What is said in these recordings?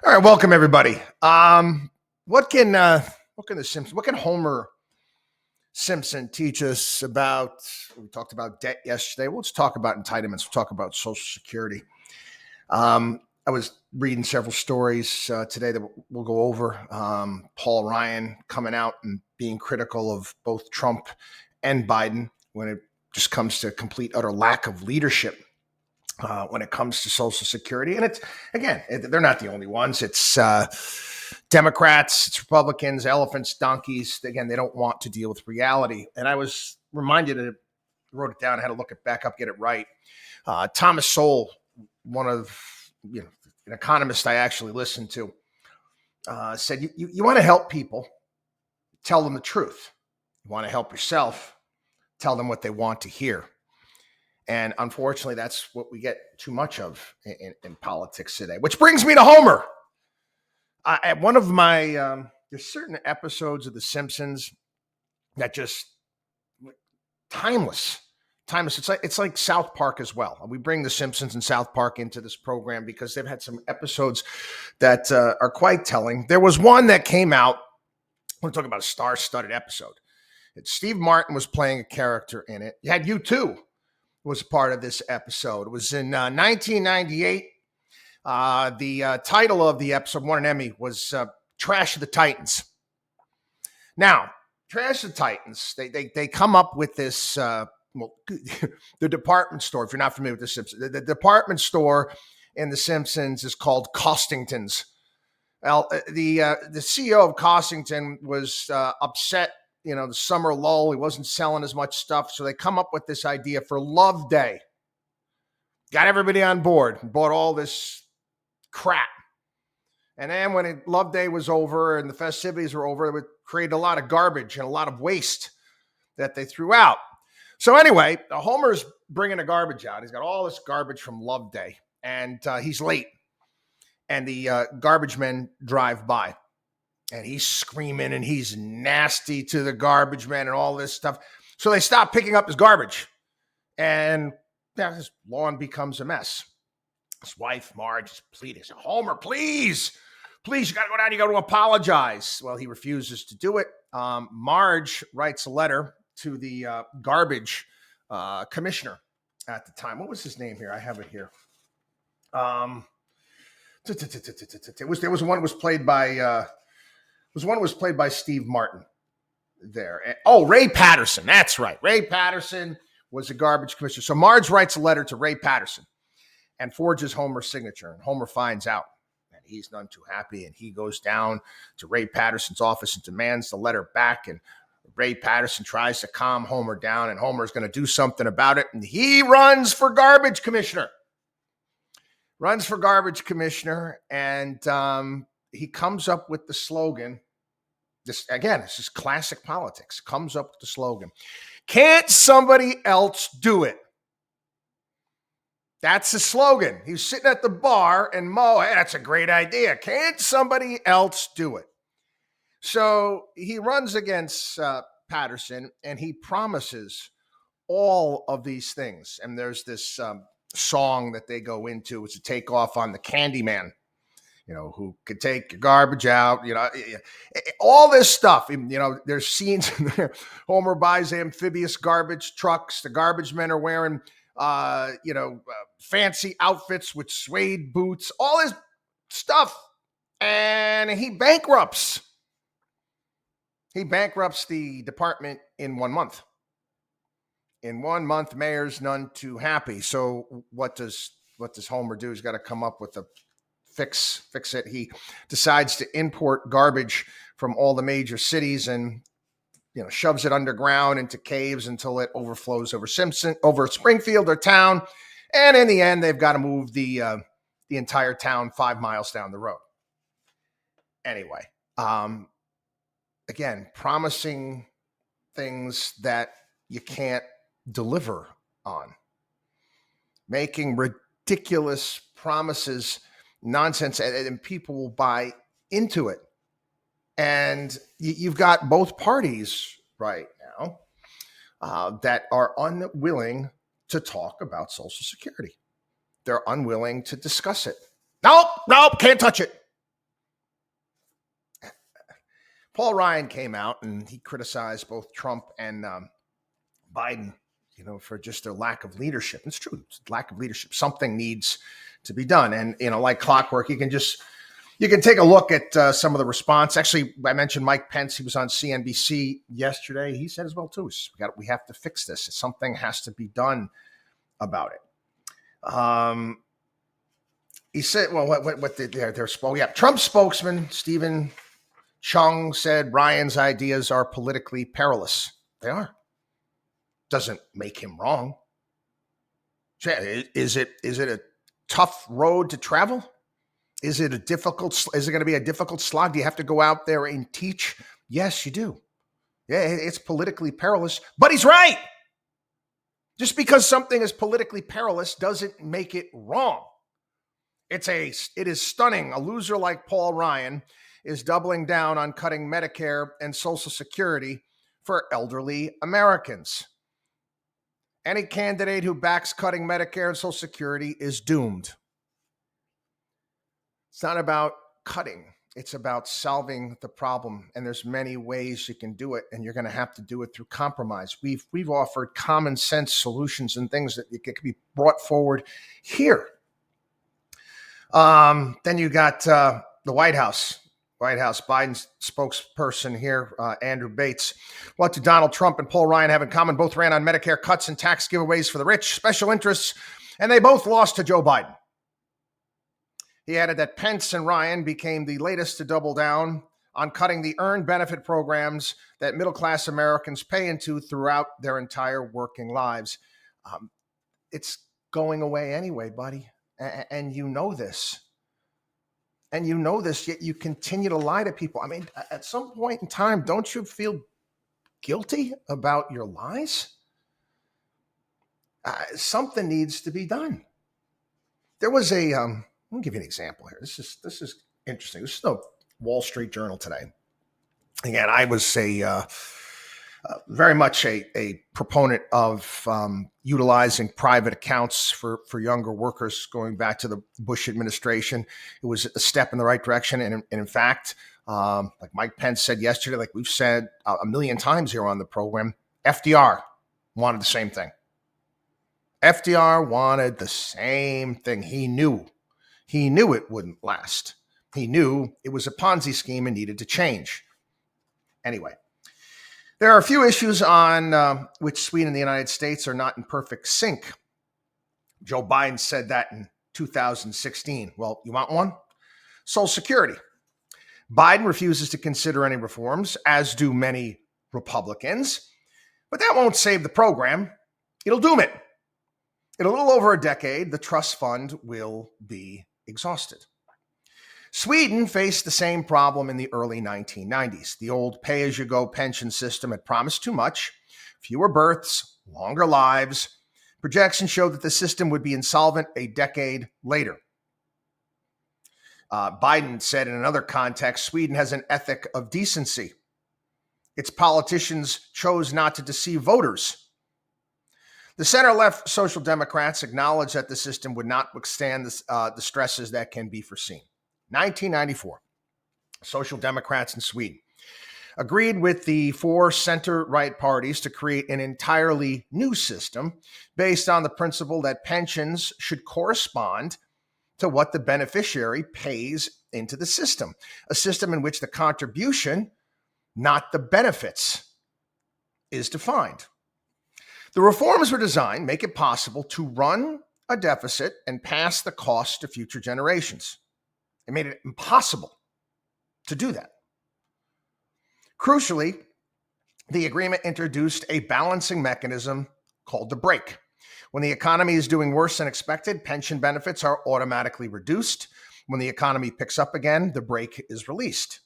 All right, welcome everybody. What can Homer Simpson teach us about? We talked about debt yesterday. We'll just talk about entitlements. We'll talk about Social Security. I was reading several stories today that we'll go over. Paul Ryan coming out and being critical of both Trump and Biden when it just comes to complete utter lack of leadership when it comes to Social Security. And it's, again, they're not the only ones. It's Democrats, it's Republicans, elephants, donkeys. Again, they don't want to deal with reality. And I was reminded, I wrote it down, I had to look it back up, get it right. Thomas Sowell, one of, an economist I actually listened to, said, you want to help people, tell them the truth. You want to help yourself, tell them what they want to hear. And unfortunately, that's what we get too much of in politics today, which brings me to Homer. At one of my, there's certain episodes of The Simpsons that just timeless. It's like South Park as well. We bring The Simpsons and South Park into this program because they've had some episodes that are quite telling. There was one that came out. I want to talk about a star-studded episode. Steve Martin was playing a character in it. You had U2 was part of this episode. It was in 1998. The title of the episode, won an Emmy, was Trash of the Titans. Now, Trash of the Titans, they come up with this, the department store, if you're not familiar with The Simpsons, the department store in The Simpsons is called Costington's. Well, the CEO of Costington was upset, the summer lull, he wasn't selling as much stuff, so they come up with this idea for Love Day. Got everybody on board, bought all this crap. And then when Love Day was over and the festivities were over, it would create a lot of garbage and a lot of waste that they threw out. So anyway, Homer's bringing the garbage out. He's got all this garbage from Love Day, and he's late. And the garbage men drive by. And he's screaming and he's nasty to the garbage man and all this stuff. So they stop picking up his garbage. And his lawn becomes a mess. His wife, Marge, is pleading. Homer, please, you got to go down. You got to apologize. Well, he refuses to do it. Marge writes a letter to the garbage commissioner at the time. What was his name here? I have it here. There was one that was played by... was played by Steve Martin there. Ray Patterson. That's right. Ray Patterson was a garbage commissioner. So Marge writes a letter to Ray Patterson and forges Homer's signature. And Homer finds out and he's none too happy. And he goes down to Ray Patterson's office and demands the letter back. And Ray Patterson tries to calm Homer down. And Homer's going to do something about it. And he runs for garbage commissioner. And he comes up with the slogan. This is classic politics. Comes up with the slogan. Can't somebody else do it? That's the slogan. He was sitting at the bar and hey, that's a great idea. Can't somebody else do it? So he runs against Patterson and he promises all of these things. And there's this song that they go into. It's a takeoff on the Candyman. Who could take your garbage out, all this stuff. There's scenes in there. Homer buys amphibious garbage trucks. The garbage men are wearing, fancy outfits with suede boots, all this stuff. And he bankrupts. He bankrupts the department in 1 month. In 1 month, mayor's none too happy. So what does Homer do? He's got to come up with a fix it. He decides to import garbage from all the major cities and shoves it underground into caves until it overflows over Springfield, their town, and in the end they've got to move the entire town 5 miles down the road. Anyway, again, promising things that you can't deliver on, making ridiculous promises, nonsense, and people will buy into it. And you've got both parties right now that are unwilling to talk about Social Security. They're unwilling to discuss it. Nope, can't touch it. Paul Ryan came out and he criticized both Trump and Biden, for just their lack of leadership. It's true, it's lack of leadership. Something needs to be done, and like clockwork, you can take a look at some of the response. Actually, I mentioned Mike Pence. He was on CNBC yesterday. He said as well too, we have to fix this. Something has to be done about it. He said, well, what did their Trump spokesman Stephen Chung said Ryan's ideas are politically perilous. They are. Doesn't make him wrong. Is it a tough road to travel? Is it going to be a difficult slog? Do you have to go out there and teach? Yes, you do. Yeah, it's politically perilous, but he's right. Just because something is politically perilous doesn't make it wrong. It is stunning. A loser like Paul Ryan is doubling down on cutting Medicare and Social Security for elderly Americans. Any candidate who backs cutting Medicare and Social Security is doomed. It's not about cutting. It's about solving the problem. And there's many ways you can do it, and you're going to have to do it through compromise. We've offered common sense solutions and things that can be brought forward here. Then you got the White House. Biden's spokesperson here, Andrew Bates. What do Donald Trump and Paul Ryan have in common? Both ran on Medicare cuts and tax giveaways for the rich, special interests, and they both lost to Joe Biden. He added that Pence and Ryan became the latest to double down on cutting the earned benefit programs that middle-class Americans pay into throughout their entire working lives. It's going away anyway, buddy, and you know this. And you know this, yet you continue to lie to people. I mean, at some point in time, don't you feel guilty about your lies? Something needs to be done. There was let me give you an example here. This is interesting. This is the Wall Street Journal today. Again, I was very much a proponent of utilizing private accounts for younger workers going back to the Bush administration. It was a step in the right direction. And in fact, like Mike Pence said yesterday, like we've said a million times here on the program, FDR wanted the same thing. FDR wanted the same thing. He knew it wouldn't last. He knew it was a Ponzi scheme and needed to change. Anyway, there are a few issues on which Sweden and the United States are not in perfect sync. Joe Biden said that in 2016. Well, you want one? Social Security. Biden refuses to consider any reforms, as do many Republicans. But that won't save the program. It'll doom it. In a little over a decade, the trust fund will be exhausted. Sweden faced the same problem in the early 1990s. The old pay-as-you-go pension system had promised too much, fewer births, longer lives. Projections showed that the system would be insolvent a decade later. Biden said in another context, Sweden has an ethic of decency. Its politicians chose not to deceive voters. The center-left Social Democrats acknowledged that the system would not withstand the stresses that can be foreseen. 1994, Social Democrats in Sweden agreed with the four center-right parties to create an entirely new system based on the principle that pensions should correspond to what the beneficiary pays into the system, a system in which the contribution, not the benefits, is defined. The reforms were designed to make it possible to run a deficit and pass the cost to future generations. It made it impossible to do that. Crucially, the agreement introduced a balancing mechanism called the brake. When the economy is doing worse than expected, pension benefits are automatically reduced. When the economy picks up again, the brake is released.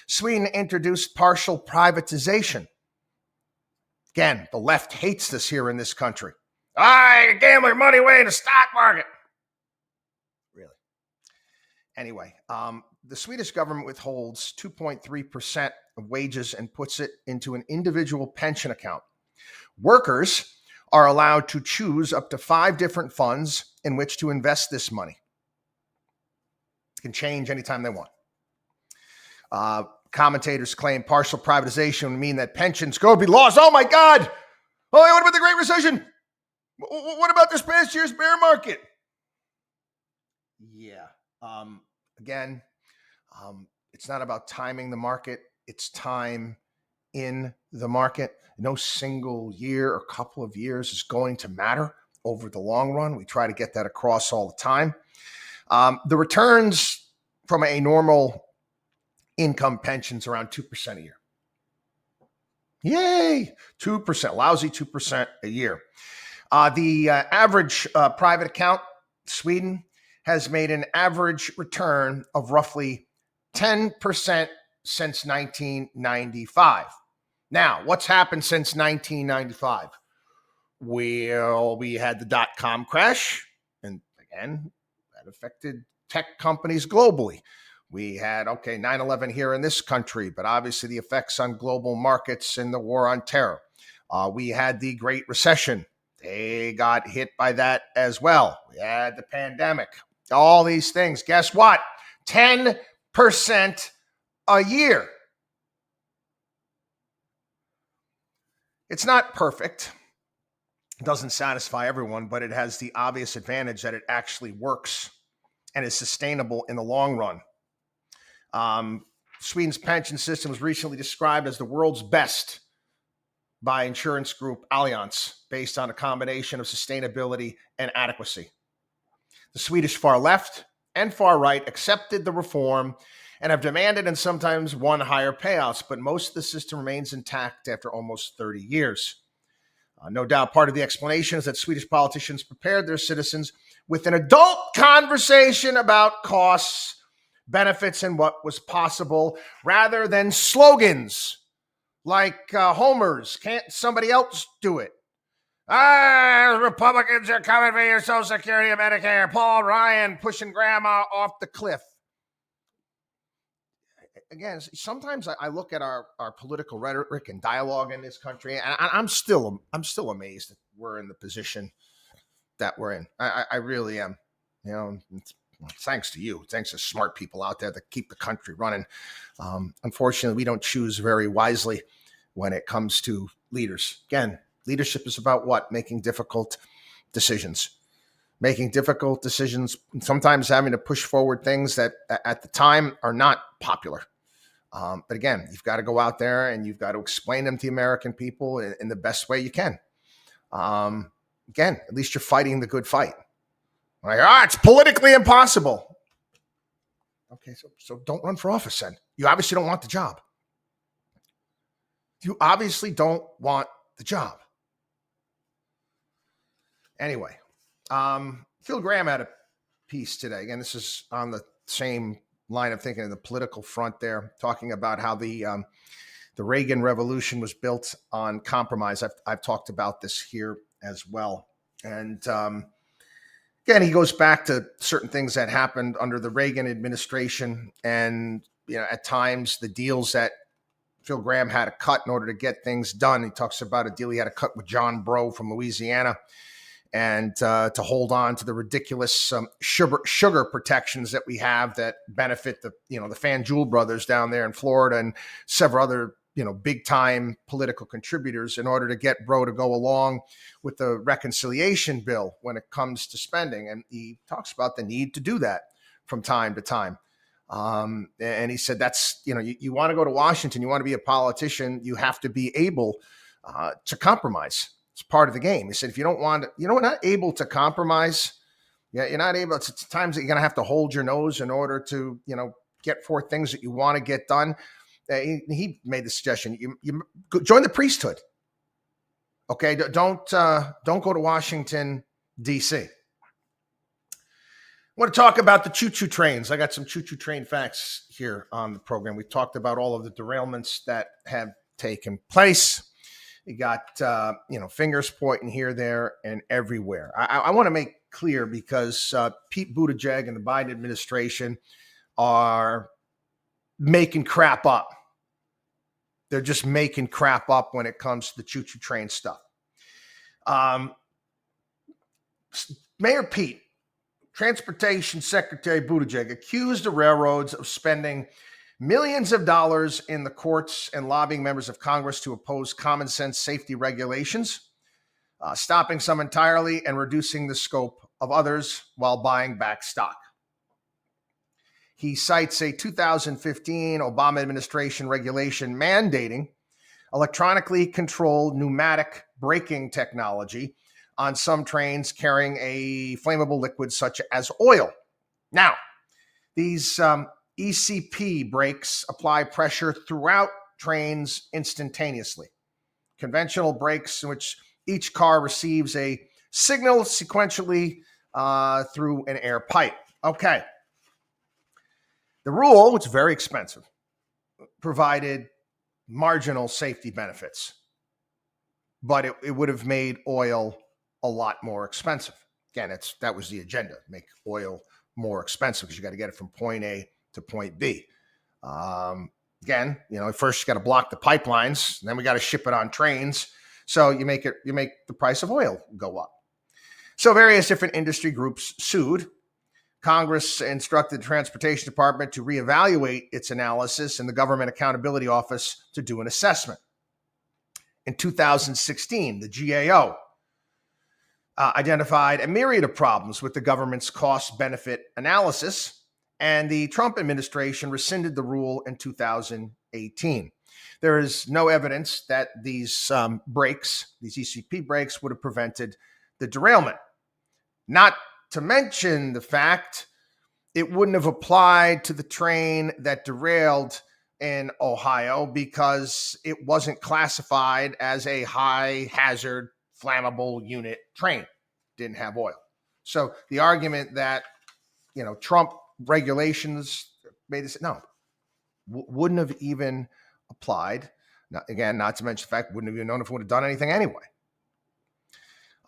Sweden introduced partial privatization. Again, the left hates this here in this country. You gamble your money away in the stock market. Really? Anyway, the Swedish government withholds 2.3% of wages and puts it into an individual pension account. Workers are allowed to choose up to 5 different funds in which to invest this money. It can change anytime they want. Commentators claim partial privatization would mean that pensions could be lost. Oh my God! Oh, what about the Great Recession? What about this past year's bear market? Yeah. Again, it's not about timing the market. It's time in the market. No single year or couple of years is going to matter over the long run. We try to get that across all the time. The returns from a normal income pension's around 2% a year. Yay! 2%, lousy 2% a year. The average private account, Sweden, has made an average return of roughly 10% since 1995. Now, what's happened since 1995? Well, we had the dot-com crash, and again, that affected tech companies globally. We had, 9/11 here in this country, but obviously the effects on global markets and the war on terror. We had the Great Recession. They got hit by that as well. We had the pandemic. All these things. Guess what? 10% a year. It's not perfect. It doesn't satisfy everyone, but it has the obvious advantage that it actually works and is sustainable in the long run. Sweden's pension system was recently described as the world's best by insurance group Allianz, based on a combination of sustainability and adequacy. The Swedish far left and far right accepted the reform and have demanded and sometimes won higher payouts, but most of the system remains intact after almost 30 years. No doubt part of the explanation is that Swedish politicians prepared their citizens with an adult conversation about costs, benefits, and what was possible, rather than slogans like Homer's, "Can't somebody else do it?" Republicans are coming for your Social Security and Medicare. Paul Ryan pushing grandma off the cliff. Again, sometimes I look at our political rhetoric and dialogue in this country, and I'm still amazed that we're in the position that we're in. I really am. You know, thanks to you, thanks to smart people out there that keep the country running. Unfortunately, we don't choose very wisely when it comes to leaders. Again, leadership is about what? Making difficult decisions. Making difficult decisions, sometimes having to push forward things that at the time are not popular. But again, you've got to go out there and you've got to explain them to the American people in the best way you can. Again, at least you're fighting the good fight. Like, it's politically impossible. Okay, so don't run for office then. You obviously don't want the job. You obviously don't want the job. Anyway, Phil Graham had a piece today. Again, this is on the same line of thinking in the political front there, talking about how the Reagan Revolution was built on compromise. I've talked about this here as well. And again, he goes back to certain things that happened under the Reagan administration, and at times the deals that Phil Graham had to cut in order to get things done. He talks about a deal he had to cut with John Breaux from Louisiana, and to hold on to the ridiculous sugar protections that we have that benefit the FanJuel brothers down there in Florida and several other big time political contributors in order to get Breaux to go along with the reconciliation bill when it comes to spending. And he talks about the need to do that from time to time. And he said that's, you want to go to Washington, you want to be a politician, you have to be able to compromise. It's part of the game. He said, if you don't want to, we're not able to compromise. Yeah, you're not able. It's times that you're going to have to hold your nose in order to, get forth things that you want to get done. He made the suggestion: you join the priesthood. Okay, don't go to Washington, D.C. I want to talk about the choo-choo trains. I got some choo-choo train facts here on the program. We talked about all of the derailments that have taken place. You got, fingers pointing here, there, and everywhere. I want to make clear because Pete Buttigieg and the Biden administration are making crap up. They're just making crap up when it comes to the choo-choo train stuff. Mayor Pete, Transportation Secretary Buttigieg, accused the railroads of spending millions of dollars in the courts and lobbying members of Congress to oppose common sense safety regulations, stopping some entirely and reducing the scope of others while buying back stock. He cites a 2015 Obama administration regulation mandating electronically controlled pneumatic braking technology on some trains carrying a flammable liquid such as oil. Now, these ECP brakes apply pressure throughout trains instantaneously. Conventional brakes in which each car receives a signal sequentially through an air pipe. Okay. The rule, which is very expensive, provided marginal safety benefits, but it would have made oil a lot more expensive. Again, that was the agenda, make oil more expensive because you got to get it from point A to point B. Again, first you got to block the pipelines, and then we got to ship it on trains. So you make the price of oil go up. So various different industry groups sued. Congress instructed the Transportation Department to reevaluate its analysis and the Government Accountability Office to do an assessment. In 2016, the GAO identified a myriad of problems with the government's cost-benefit analysis, and the Trump administration rescinded the rule in 2018. There is no evidence that these brakes, these ECP brakes, would have prevented the derailment. Not to mention the fact it wouldn't have applied to the train that derailed in Ohio because it wasn't classified as a high hazard flammable unit train. Didn't have oil. So the argument that, Trump regulations made this, wouldn't have even applied. Now, again, not to mention the fact, wouldn't have even known if it would have done anything anyway.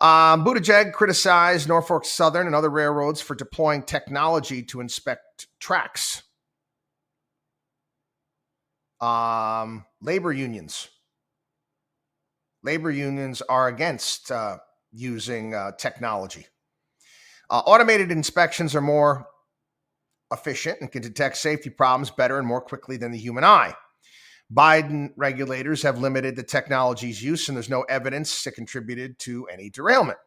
Buttigieg criticized Norfolk Southern and other railroads for deploying technology to inspect tracks. Labor unions are against using technology. Automated inspections are more efficient and can detect safety problems better and more quickly than the human eye. Biden regulators have limited the technology's use, and there's no evidence it contributed to any derailment.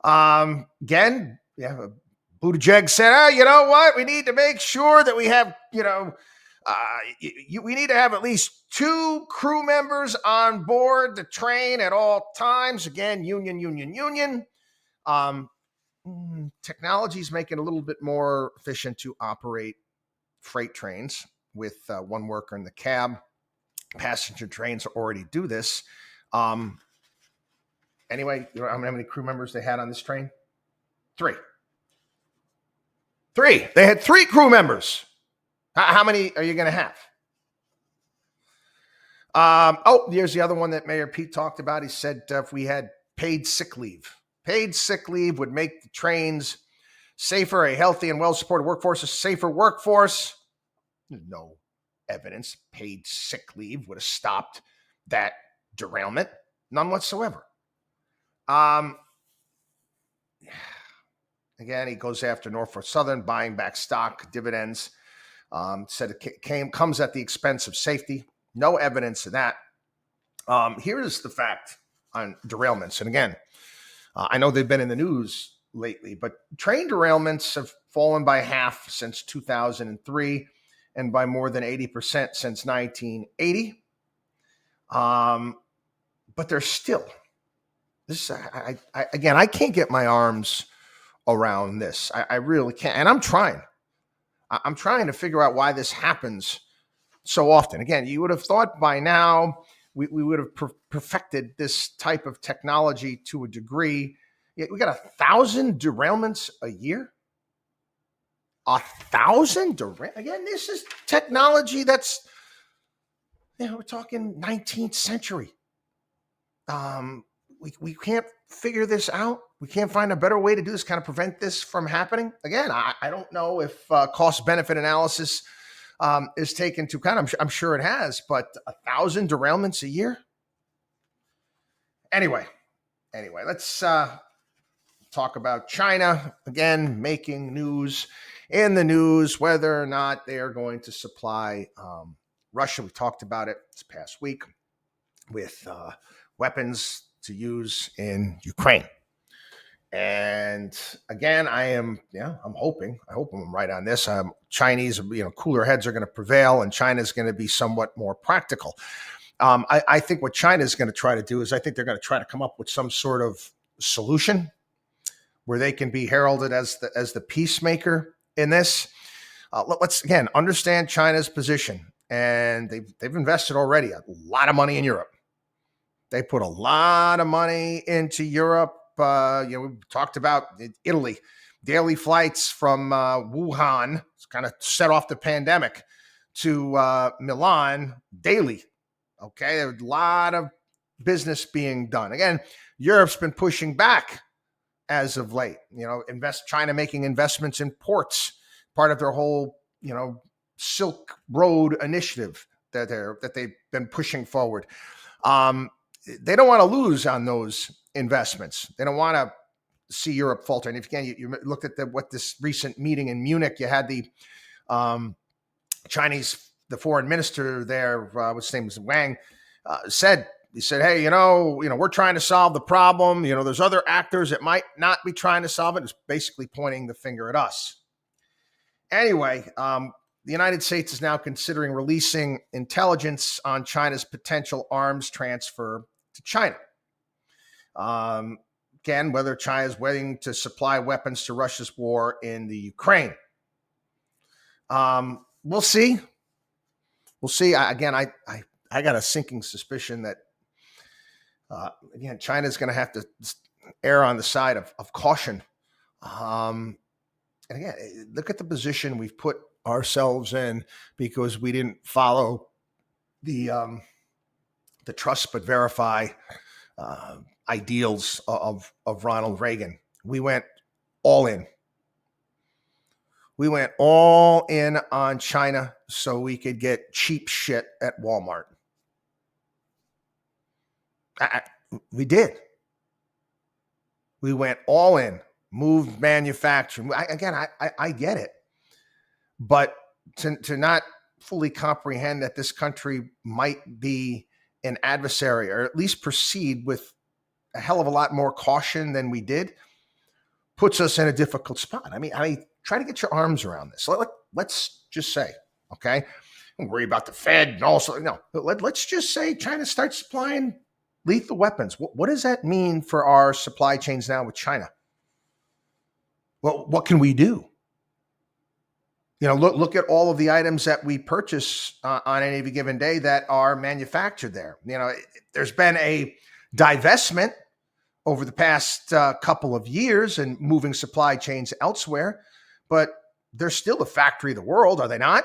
Again, Buttigieg said, you know what? We need to make sure that we have, we need to have at least 2 crew members on board the train at all times. Again, union. Technology is making it a little bit more efficient to operate freight trains with one worker in the cab. Passenger trains already do this. Anyway, you know how many crew members they had on this train? 3. They had 3 crew members. How many are you going to have? Here's the other one that Mayor Pete talked about. He said if we had paid sick leave would make the trains safer, a healthy and well-supported workforce, a safer workforce. There's no evidence paid sick leave would have stopped that derailment. None whatsoever. Again, he goes after Norfolk Southern, buying back stock, dividends. Said it comes at the expense of safety. No evidence of that. Here is the fact on derailments. And again, I know they've been in the news lately, but train derailments have fallen by half since 2003 and by more than 80% since 1980. But there's still this. I can't get my arms around this. I really can't. And I'm trying. I'm trying to figure out why this happens so often. Again, you would have thought by now we would have perfected this type of technology to a degree. Yet we got 1,000 derailments a year. 1,000 derailments. Again, this is technology that's, we're talking 19th century. We can't figure this out. We can't find a better way to do this, kind of prevent this from happening. Again, I don't know if cost-benefit analysis is taken into account. I'm sure it has, but 1,000 derailments a year? Anyway, let's talk about China, again, making news. in the news whether or not they are going to supply Russia. We talked about it this past week with weapons to use in Ukraine. And again, I'm hoping I'm right on this. Chinese, cooler heads are going to prevail, and China is going to be somewhat more practical. I think what China is going to try to do is I think they're going to try to come up with some sort of solution where they can be heralded as the peacemaker in this. Let's again understand China's position, and they've invested already a lot of money in Europe. They put a lot of money into Europe. We talked about Italy, daily flights from Wuhan, kind of set off the pandemic, to Milan daily. Okay, there's a lot of business being done. Again, Europe's been pushing back as of late. China making investments in ports, part of their whole Silk Road initiative that they've been pushing forward. They don't want to lose on those investments. They don't want to see Europe falter. And if you looked at what this recent meeting in Munich, you had the Chinese, the foreign minister there, what's his name was Wang, said, he said, hey, we're trying to solve the problem. There's other actors that might not be trying to solve it. It's basically pointing the finger at us. Anyway, the United States is now considering releasing intelligence on China's potential arms transfer to China. Again, whether China is willing to supply weapons to Russia's war in the Ukraine. We'll see. We'll see. I got a sinking suspicion that, again, China's going to have to err on the side of caution. And again, look at the position we've put ourselves in because we didn't follow the trust but verify ideals of Ronald Reagan. We went all in. We went all in on China so we could get cheap shit at Walmart. We did. We went all in, moved manufacturing. I get it. But to not fully comprehend that this country might be an adversary, or at least proceed with a hell of a lot more caution than we did, puts us in a difficult spot. I mean, try to get your arms around this. Let's just say, okay, don't worry about the Fed and also, no, let's just say China starts supplying lethal weapons. What does that mean for our supply chains now with China? Well, what can we do? Look at all of the items that we purchase on any given day that are manufactured there. There's been a divestment over the past couple of years and moving supply chains elsewhere, but they're still the factory of the world, are they not?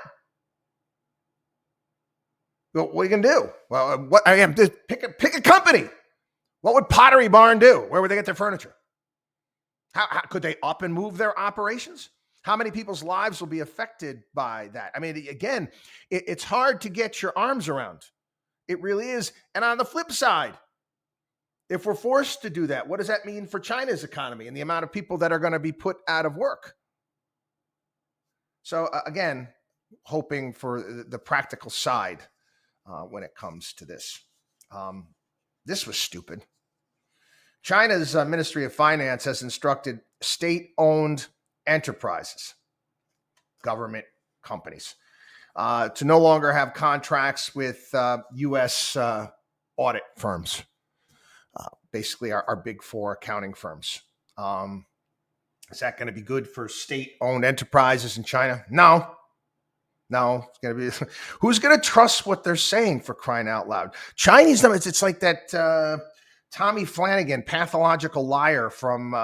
Well, what are you going to do? Well, just pick a company. What would Pottery Barn do? Where would they get their furniture? How could they up and move their operations? How many people's lives will be affected by that? I mean, again, it's hard to get your arms around. It really is. And on the flip side, if we're forced to do that, what does that mean for China's economy and the amount of people that are going to be put out of work? So again, hoping for the practical side when it comes to this. This was stupid. China's Ministry of Finance has instructed state-owned enterprises, government companies, to no longer have contracts with U.S. audit firms, basically our big four accounting firms. Is that going to be good for state-owned enterprises in China? No. It's going to be, who's going to trust what they're saying, for crying out loud? Chinese numbers, it's like that Tommy Flanagan, pathological liar from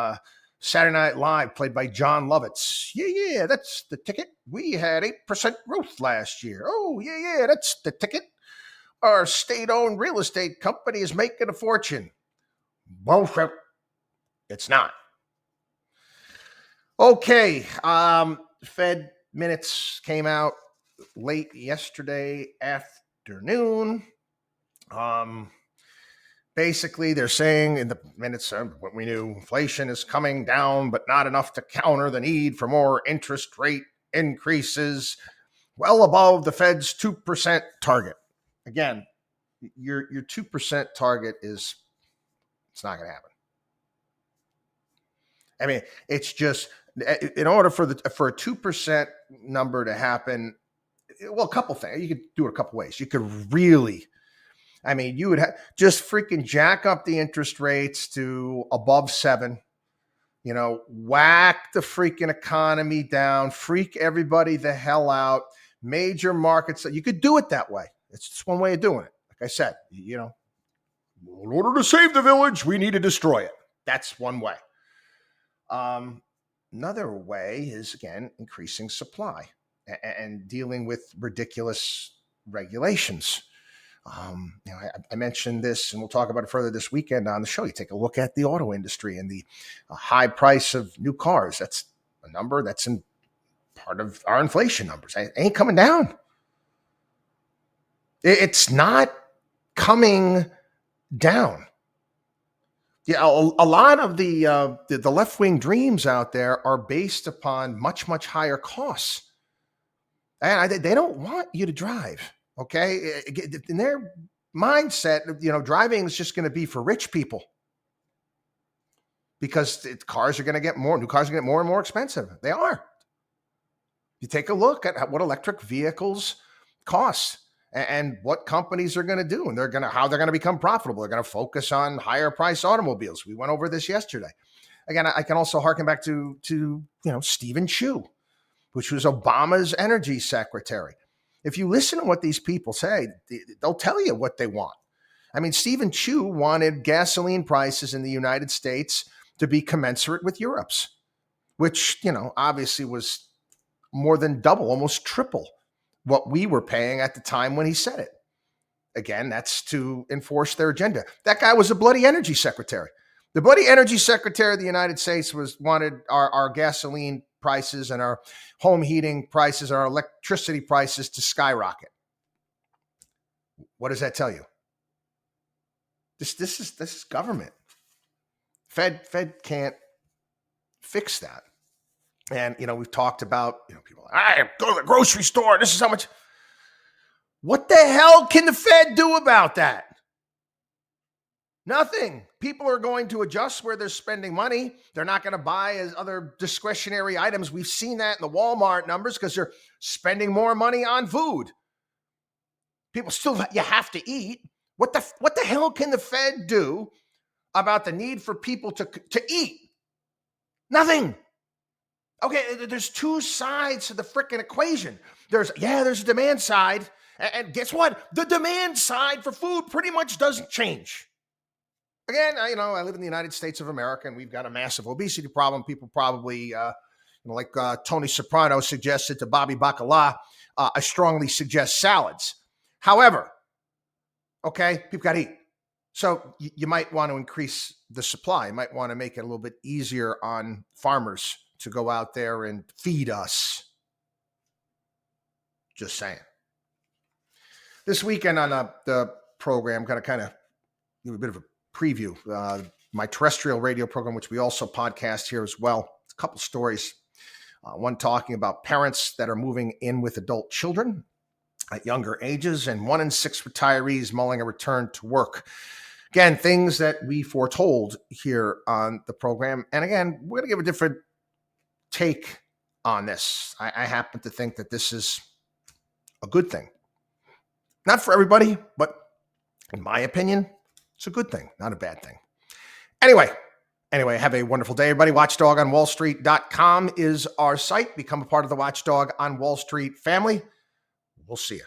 Saturday Night Live, played by John Lovitz. Yeah, that's the ticket. We had 8% growth last year. Oh, yeah, that's the ticket. Our state-owned real estate company is making a fortune. Bullshit. It's not. Okay, Fed minutes came out late yesterday afternoon. basically they're saying in the minutes what we knew, inflation is coming down, but not enough to counter the need for more interest rate increases, well above the Fed's 2% target. Again, your 2% target it's not going to happen. I mean, it's just in order for a 2% number to happen. Well, a couple things. You could do it a couple ways. You could really, I mean, you would just freaking jack up the interest rates to above 7. Whack the freaking economy down, freak everybody the hell out. Major markets. You could do it that way. It's just one way of doing it. Like I said, in order to save the village, we need to destroy it. That's one way. Another way is, again, increasing supply and dealing with ridiculous regulations. I mentioned this, and we'll talk about it further this weekend on the show. You take a look at the auto industry and the high price of new cars. That's a number that's in part of our inflation numbers. It ain't coming down. It's not coming down. Yeah, a lot of the left-wing dreams out there are based upon much, much higher costs. And they don't want you to drive, okay? In their mindset, driving is just going to be for rich people because new cars are going to get more and more expensive. They are. You take a look at what electric vehicles cost and what companies are going to do, and how they're going to become profitable. They're going to focus on higher price automobiles. We went over this yesterday. Again, I can also harken back to Stephen Chu, which was Obama's energy secretary. If you listen to what these people say, they'll tell you what they want. I mean, Stephen Chu wanted gasoline prices in the United States to be commensurate with Europe's, which, obviously was more than double, almost triple what we were paying at the time when he said it. Again, that's to enforce their agenda. That guy was a bloody energy secretary. The bloody energy secretary of the United States wanted our gasoline prices and our home heating prices, our electricity prices to skyrocket. What does that tell you? This is government. Fed can't fix that. And, we've talked about, people, go to the grocery store. This is how much. What the hell can the Fed do about that? Nothing. People are going to adjust where they're spending money. They're not going to buy as other discretionary items. We've seen that in the Walmart numbers because they're spending more money on food. People still, you have to eat. What the hell can the Fed do about the need for people to eat? Nothing. Okay, there's two sides to the frickin' equation. There's a demand side, and guess what? The demand side for food pretty much doesn't change. Again, I live in the United States of America, and we've got a massive obesity problem. People probably, like Tony Soprano suggested to Bobby Bacala, I strongly suggest salads. However, okay, people got to eat. So you might want to increase the supply. You might want to make it a little bit easier on farmers to go out there and feed us. Just saying. This weekend on the program, going to kind of give a bit of a preview. My terrestrial radio program, which we also podcast here as well. A couple stories. One talking about parents that are moving in with adult children at younger ages, and 1 in 6 retirees mulling a return to work. Again, things that we foretold here on the program. And again, we're going to give a different take on this. I happen to think that this is a good thing. Not for everybody, but in my opinion, it's a good thing, not a bad thing. Anyway, have a wonderful day, everybody. WatchDogOnWallStreet.com is our site. Become a part of the WatchDog on Wall Street family. We'll see you.